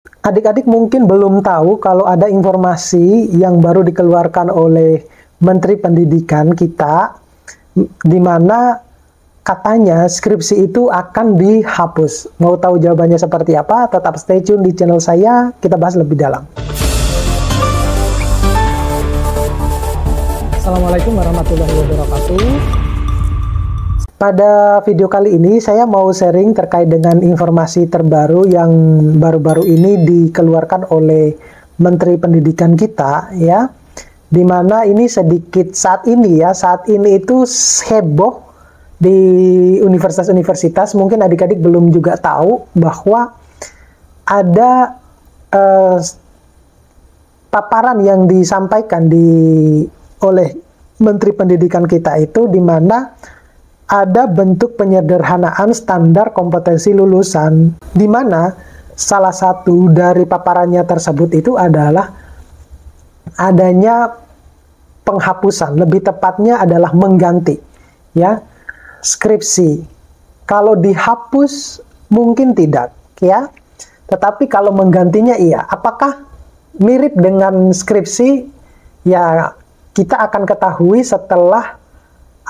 Adik-adik mungkin belum tahu kalau ada informasi yang baru dikeluarkan oleh Menteri Pendidikan kita, di mana katanya skripsi itu akan dihapus. Mau tahu jawabannya seperti apa? Tetap stay tune di channel saya, kita bahas lebih dalam. Assalamualaikum warahmatullahi wabarakatuh. Pada video kali ini saya mau sharing terkait dengan informasi terbaru yang baru-baru ini dikeluarkan oleh Menteri Pendidikan kita, ya. Dimana ini sedikit saat ini itu heboh di universitas-universitas. Mungkin adik-adik belum juga tahu bahwa ada paparan yang disampaikan oleh Menteri Pendidikan kita itu, di mana ada bentuk penyederhanaan standar kompetensi lulusan, di mana salah satu dari paparannya tersebut itu adalah adanya penghapusan, lebih tepatnya adalah mengganti, ya, skripsi. Kalau dihapus mungkin tidak, ya, tetapi kalau menggantinya iya. Apakah mirip dengan skripsi? Ya, kita akan ketahui setelah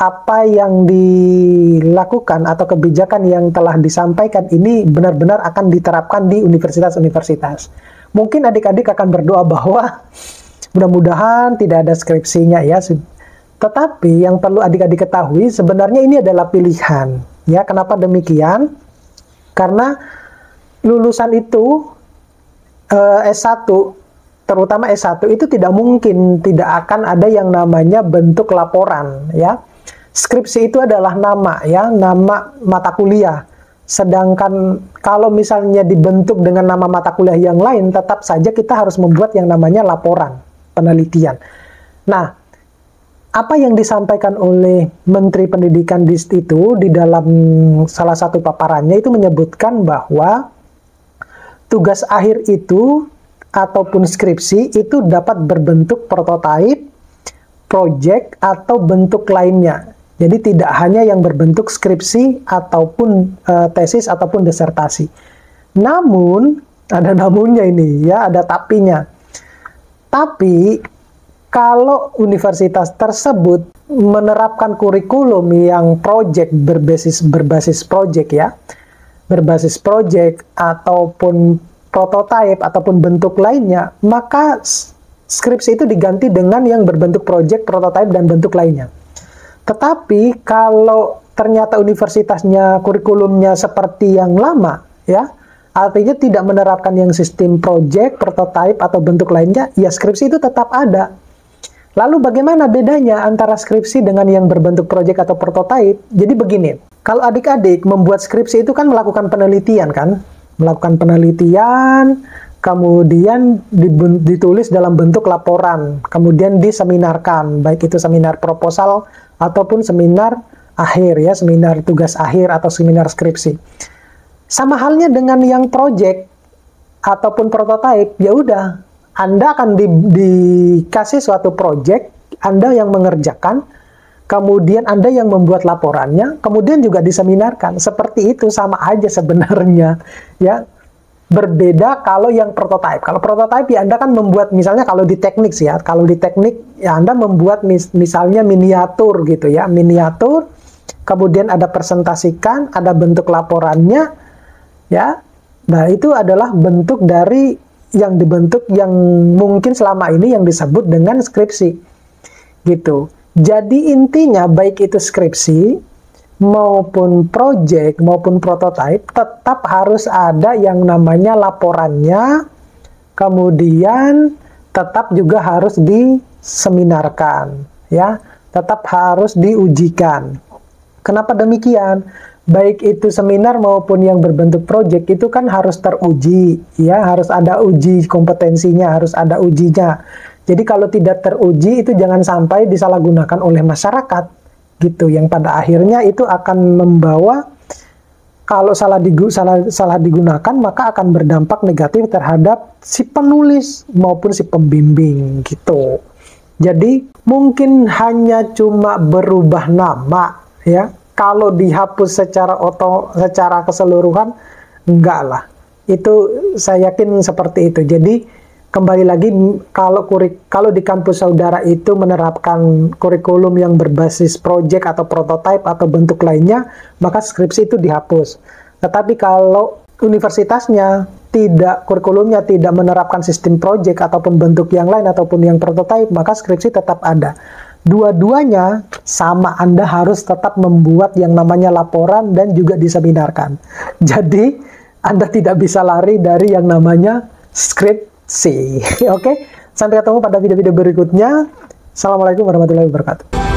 apa yang dilakukan atau kebijakan yang telah disampaikan ini benar-benar akan diterapkan di universitas-universitas. Mungkin adik-adik akan berdoa bahwa mudah-mudahan tidak ada skripsinya, ya. Tetapi yang perlu adik-adik ketahui sebenarnya ini adalah pilihan, ya. Kenapa demikian? Karena lulusan itu S1, terutama S1 itu tidak mungkin tidak akan ada yang namanya bentuk laporan, ya. Skripsi itu adalah nama, ya, nama mata kuliah. Sedangkan kalau misalnya dibentuk dengan nama mata kuliah yang lain, tetap saja kita harus membuat yang namanya laporan penelitian. Nah, apa yang disampaikan oleh Menteri Pendidikan itu di dalam salah satu paparannya itu menyebutkan bahwa tugas akhir itu ataupun skripsi itu dapat berbentuk prototipe, project, atau bentuk lainnya. Jadi tidak hanya yang berbentuk skripsi ataupun tesis ataupun disertasi. Namun, ada namunnya ini, ya, ada tapinya. Tapi, kalau universitas tersebut menerapkan kurikulum yang project berbasis project, ya, berbasis project ataupun prototipe ataupun bentuk lainnya, maka skripsi itu diganti dengan yang berbentuk project, prototipe, dan bentuk lainnya. Tetapi kalau ternyata universitasnya kurikulumnya seperti yang lama, ya, artinya tidak menerapkan yang sistem project, prototipe, atau bentuk lainnya, ya skripsi itu tetap ada. Lalu bagaimana bedanya antara skripsi dengan yang berbentuk project atau prototipe? Jadi begini, kalau adik-adik membuat skripsi itu kan melakukan penelitian, kan? Melakukan penelitian, kemudian ditulis dalam bentuk laporan, kemudian diseminarkan, baik itu seminar proposal ataupun seminar akhir, ya, seminar tugas akhir atau seminar skripsi. Sama halnya dengan yang project ataupun prototipe, ya udah, Anda akan dikasih suatu project, Anda yang mengerjakan, kemudian Anda yang membuat laporannya, kemudian juga diseminarkan. Seperti itu, sama aja sebenarnya, ya. Berbeda kalau yang prototipe. Kalau prototipe, ya, Anda kan membuat, misalnya kalau di teknik, ya, kalau di teknik, ya, Anda membuat misalnya miniatur gitu, ya, miniatur, kemudian ada presentasikan, ada bentuk laporannya, ya. Nah, itu adalah bentuk dari yang dibentuk yang mungkin selama ini yang disebut dengan skripsi, gitu. Jadi intinya baik itu skripsi maupun project maupun prototipe tetap harus ada yang namanya laporannya, kemudian tetap juga harus diseminarkan, ya, tetap harus diujikan. Kenapa demikian? Baik itu seminar maupun yang berbentuk project itu kan harus teruji, ya, harus ada uji kompetensinya, harus ada ujinya. Jadi kalau tidak teruji itu jangan sampai disalahgunakan oleh masyarakat, gitu, yang pada akhirnya itu akan membawa, kalau salah digunakan maka akan berdampak negatif terhadap si penulis maupun si pembimbing, gitu. Jadi mungkin hanya cuma berubah nama, ya. Kalau dihapus secara keseluruhan, enggak lah. Itu saya yakin seperti itu. Jadi kembali lagi, kalau di kampus saudara itu menerapkan kurikulum yang berbasis project atau prototype atau bentuk lainnya, maka skripsi itu dihapus. Tetapi kalau universitasnya kurikulumnya tidak menerapkan sistem project ataupun bentuk yang lain ataupun yang prototype, maka skripsi tetap ada. Dua-duanya sama, Anda harus tetap membuat yang namanya laporan dan juga diseminarkan. Jadi Anda tidak bisa lari dari yang namanya skripsi. Oke, sampai ketemu pada video-video berikutnya. Assalamualaikum warahmatullahi wabarakatuh.